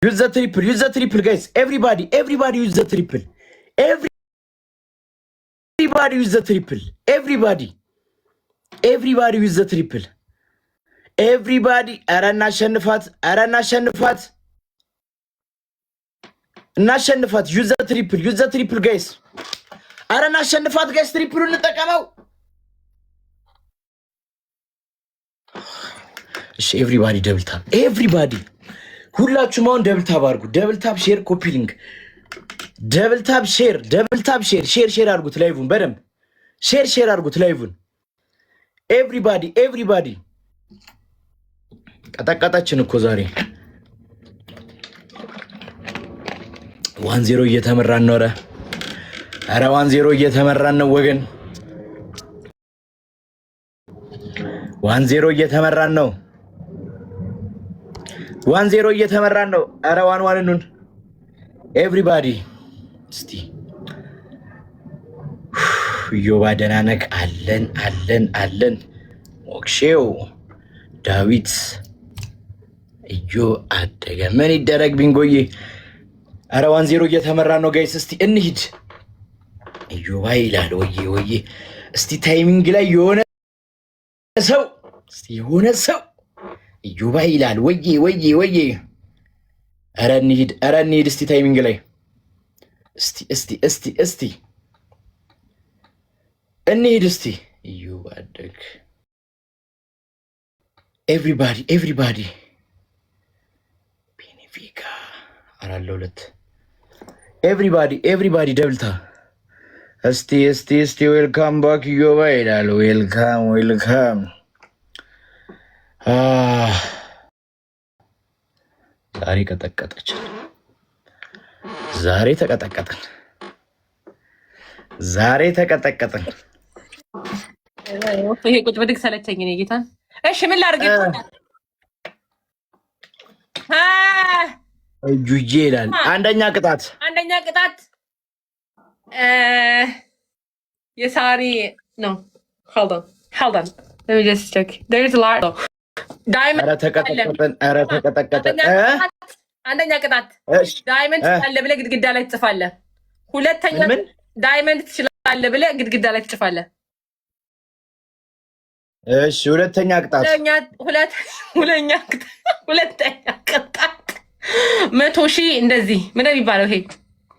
use the triple guys. Everybody use the triple. Everybody use the triple. Everybody use the triple. Everybody arana shenfat use the triple guys. Arana shenfat guys triple እንጠቀመው እሺ everybody double tap everybody ሁላችሁም አሁን double tap አድርጉ double tap share copy link double tap share share አድርጉት ላይቭን በደንብ share አድርጉት ላይቭን everybody ቀጣቀጣችን እኮ ዛሬ 1-0 እየተመራን ነው ኧረ 1-0 እየተመራን ነው ወገን 1-0 እየተመራን ነው 1-0 እየተመራን ነው ኧረ 1-1 ኑን ኤቭሪባዲ እስቲ ዮባ ደናነቅ አለን ሞክሼው ዳዊት እዮ አደገ ምን ይደረግ ቢንጎዬ ኧረ 1-0 እየተመራን ነው ጋይስ እስቲ እንሂድ ዮባ ይላል ወዬ እስቲ ታይሚንግ ላይ የሆነ ሰው ዮባ ይላል ወዬ ኧረ እንሂድ እስቲ ታይሚንግ ላይ እስቲ እንሂድ እስቲ ዮባ አደግ everybody ቤኔፊካ አራለውለት everybody ደብልታ እስቲ ዌልካም ባክ ዮባ ይላል ዌልካም ዛሬ ቀጠቀጠችን ዛሬ ተቀጠቀጠን ይሄ ቁጭ ብድግ ሰለቸኝ ነው ጌታ እሺ ምን ላድርግ ጁጄ ይላል አንደኛ ቅጣት የሳሪ ነው hold on let me just check there's a lot diamond ኧረ ተቀጠቀጠን አንደኛ ቅጣት ዳይመንድ ትችላለህ ብለህ ግድግዳ ላይ ትጽፋለህ ሁለተኛ ዳይመንድ ትችላለህ ብለህ ግድግዳ ላይ ትጽፋለህ እሺ ሁለተኛ ቅጣት ቅጣት 100,000 እንደዚህ ምን ነው የሚባለው ይሄ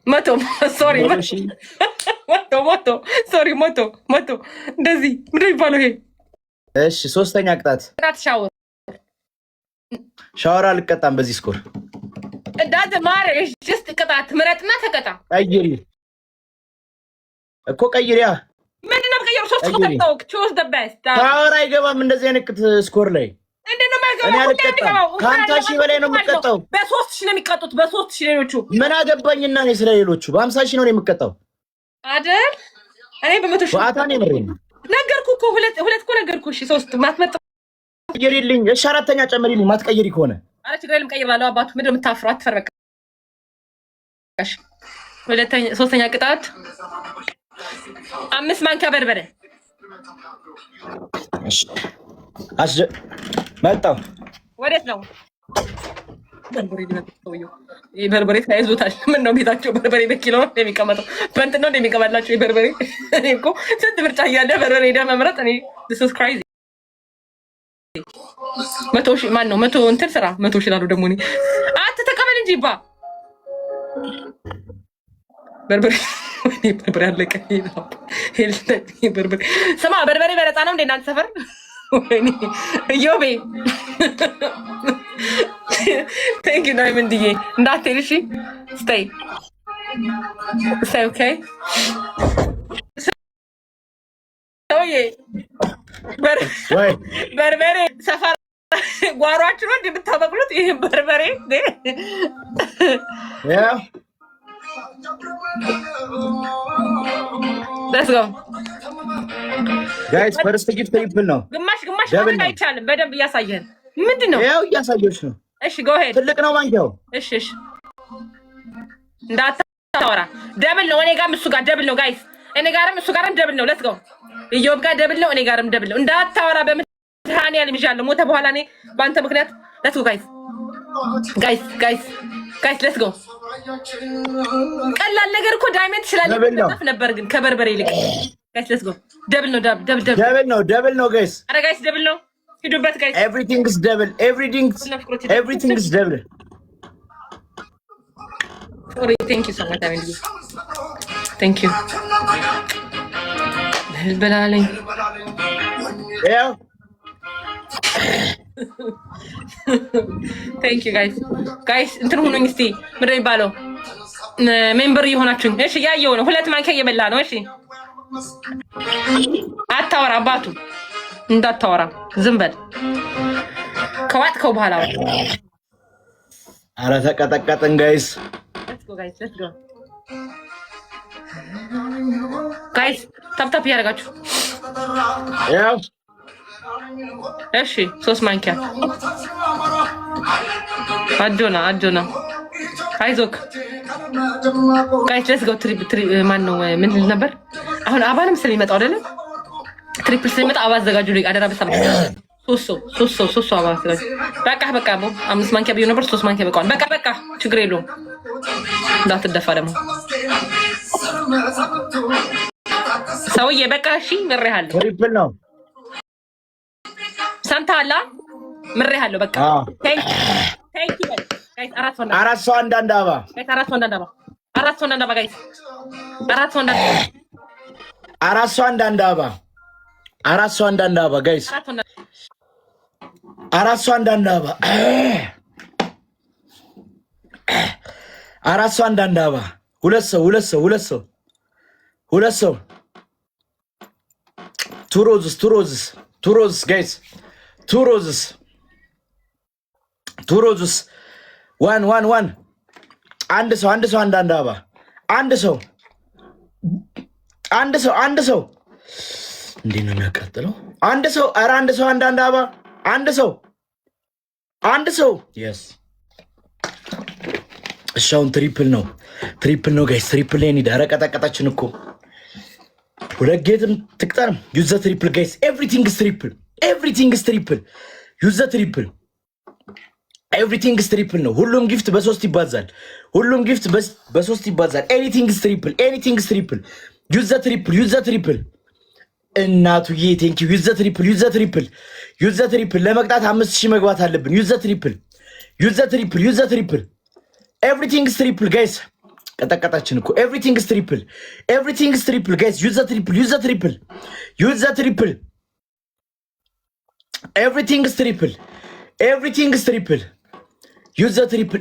100 እንደዚህ ምን ነው የሚባለው ይሄ እሺ ሶስተኛ ቅጣት ሻወር አልቀጣም በዚህ ስኮር እንዳት ማረሽ ጀስት ቅጣት ምረጥና ተቀጣ ቀይሪያ ምንድነው ቀይሩ ሶስት ተቀጣው choose the best ሻወር አይገባም እንደዚህ አይነት ስኮር ላይ እንደነማ እኔ አልቀጣም ከ50,000 በላይ ነው የምቀጣው በ3,000 ነው የሚቀጡት በ3,000 ሌሎቹ ምን አገባኝና እኔ ስለሌሎቹ በ50,000 ነው የምቀጣው አይደል እኔ በ100,000 ዋታኔ ምሬን ነገርኩ እኮ ሁለት እኮ ነገርኩ እሺ ሶስት ማትመጣ ቀይሪልኝ እሺ አራተኛ ጨምሪልኝ ማትቀይሪ ከሆነ አረ ችግር የለም ቀይራለሁ አባቱ ምንድነው የምታፍረው አትፈርበቃሽ ሶስተኛ ቅጣት 5 ማንኪያ በርበሬ እሺ መጣው ወዴት ነው በርበሬ ታይዞታል ምን ነው ቤታቸው በርበሬ በኪሎ ነው የሚቀመጠው በእንትን ነው እንደሚቀመጥላቸው በርበሬ እኔ እኮ ስንት ምርጫ እያለ በርበሬ መምረጥ እኔ this is crazy 100,000 ማን ነው 100 እንትን ስራ 100,000 ላሉ ደግሞ እኔ አትተቀበል እንጂ ባ በርበሬ አለቀ በርበሬ ስማ በርበሬ በነፃ ነው እንደ እናንተ ሰፈር ዮቤ thank you ዳይመንድዬ እንዳትሄድ እሺ stay okay ሰውዬ በርበሬ ሰፈር ጓሯችሁ ነው እንደምታበቅሉት ይሄ በርበሬ let's go guys first gift triple ነው ግማሽ ማለት አይቻልም በደንብ እያሳየን ምንድነው ያው እያሳየሽ ነው እሺ go ahead ትልቅ ነው ማንኪያው እሺ እንዳታወራ ደብል ነው እኔ ጋርም እሱ ጋር ደብል ነው ጋይስ እኔ ጋርም እሱ ጋርም ደብል ነው let's go ኢዮብ ጋር ደብል ነው እኔ ጋርም ደብል ነው እንዳታወራ በመድኃኒዓለም ይዣለሁ ሞተ በኋላ እኔ ባንተ ምክንያት let's go guys ጋይስ ሌትስ ጎ። ቀላል ነገር እኮ ዳይመንድ ስላለ ነበር ግን ከበርበሬ ይልቅ ጋይስ ሌትስ ጎ። ደብል ነው ደብል ነው ጋይስ። አረ ጋይስ ደብል ነው ሂዱበት ጋይስ። ኤቭሪቲንግ ኢዝ ደብል ኤቭሪቲንግ ኢዝ ደብል። ሶሪ ቴንክ ዩ ሶ ማች አሜን ቴንክ ዩ በላለኝ ያው ቴንክ ዩ ጋይስ እንትን ሁኑኝ እስቲ ምንድን ነው የሚባለው ሜምበር እየሆናችሁኝ እሺ እያየሁ ነው 2 ማንኪያ እየበላ ነው እሺ አታወራ አባቱ እንዳታወራ ዝም በል ከዋጥከው በኋላ ኧረ ተቀጠቀጥን ጋይስ let's go ጋይስ ታፕ ያደርጋችሁ ያው እሺ 3 ማንኪያ አዶና አይዞክ ጋይስ ሌትስ ጎ ትሪ ማን ነው ምን ነበር አሁን አባንም ስለሚመጣው አይደለ ትሪፕል ስለሚመጣ አባ አዘጋጁልኝ አደራ በሰም ሶስት አባ አዘጋጁ በቃ 5 ማንኪያ ቢሆን ነበር 3 ማንኪያ በቃ በቃ ችግር የለውም እንዳትደፋ ደግሞ ሰውዬ በቃ እሺ ምሬሃለሁ ትሪፕል ነው ሰምተሃል ምሬሃለሁ በቃ ቴንክ ዩ ጋይስ አራት ሰው አንዳንድ አባ ጋይስ አራት ሰው አንዳንድ አባ ጋይስ አራት ሰው አንዳንድ አባ ጋይስ አራት ሰው አንዳንድ አባ ሁለት ሰው two roses guys two roses one አንድ ሰው አንዳንድ አባ አንድ ሰው እንዴት ነው የሚያቃጥለው አንድ ሰው አንዳንድ አባ አንድ ሰው yes እሻውን ትሪፕል ነው ጋይስ ትሪፕል ላይ እንሂድ ኧረ ቀጠቀጣችን እኮ ሁለት ጌትም ትቅጠርም ዩዝ ዘ ትሪፕል ጋይስ ኤቭሪቲንግ ኢዝ ትሪፕል ዩዝ ዘ ትሪፕል ኤቭሪቲንግ ኢዝ ትሪፕል ነው ሁሉም ጊፍት በ3 ይባዛል ኤኒቲንግ ኢዝ ትሪፕል ዩዝ ዘ ትሪፕል እናቱዬ ቴንክ ዩ ዩዝ ዘ ትሪፕል ለመቅጣት 5000 መግባት አለብን ዩዝ ዘ ትሪፕል ኤቭሪቲንግ ኢዝ ትሪፕል ጋይስ ቀጠቀጣችን እኮ ኤቭሪቲንግ ኢዝ ትሪፕል ጋይስ ዩዝ ዘ ትሪፕል ኤቭሪቲንግ ኢዝ ትሪፕል ዩዝ ዘ ትሪፕል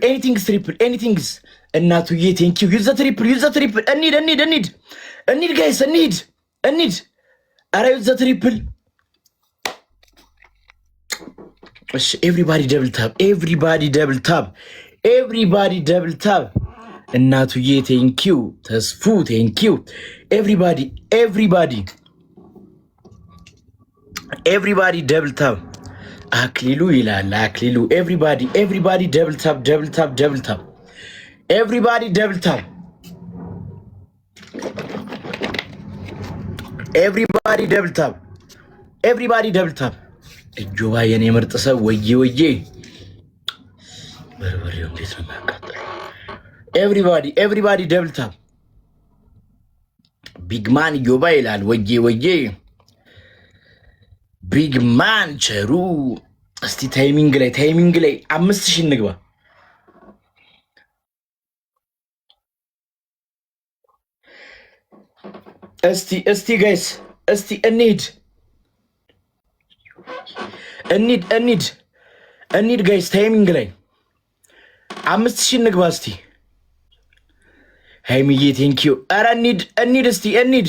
ኤኒቲንግ ኢዝ እናቱዬ ቴንክ ዩ ዩዝ ዘ ትሪፕል እንሂድ ጋይስ እንሂድ ኧረ ዩዝ ዘ ትሪፕል እሺ ኤቭሪባዲ ደብል ታፕ እናቱዬ ቴንኪው ተስፉ ቴንኪው ኤቭሪባዲ ደብል ታፕ አክሊሉ ይላል ኤቭሪባዲ ደብል ታፕ ኤቭሪባዲ ደብል ታፕ እጆባ የኔ ምርጥ ሰው ወዬ በርበሬው እንዴት ነው የሚያቃጥለው ኤቭሪባዲ ደብል ታፕ ቢግማን እጆባ ይላል ወዬ ቢግማን ቸሩ እስቲ ታይሚንግ ላይ 5000 እንግባ እስቲ ጋይስ እስቲ እንሂድ ጋይስ ታይሚንግ ላይ 5000 እንግባ እስቲ ሃይሚዬ ቴንኪዩ ኧረ እንሂድ እስቲ እንሂድ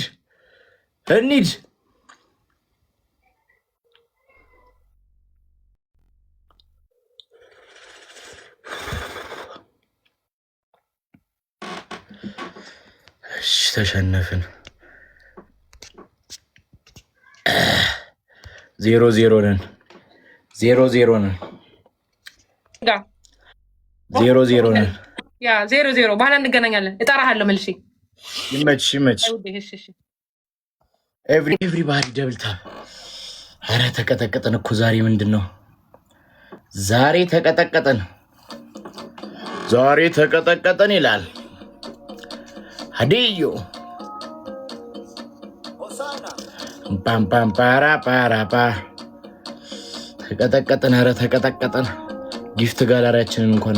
እሺ ተሸነፍን 0-0 ነን 0-0 ነን ያ 0-0 በኋላ እንገናኛለን እጠራሃለሁ መልሼ ይመች ኤቭሪባዲ ደብል ታፕ ኧረ ተቀጠቀጠን እኮ ዛሬ ምንድን ነው ዛሬ ተቀጠቀጠን ዛሬ ተቀጠቀጠን ይላል ሀዲዮ ፓም ፓራ ተቀጠቀጠን። ኧረ ተቀጠቀጠን። ጊፍት ጋላሪያችንን እንኳን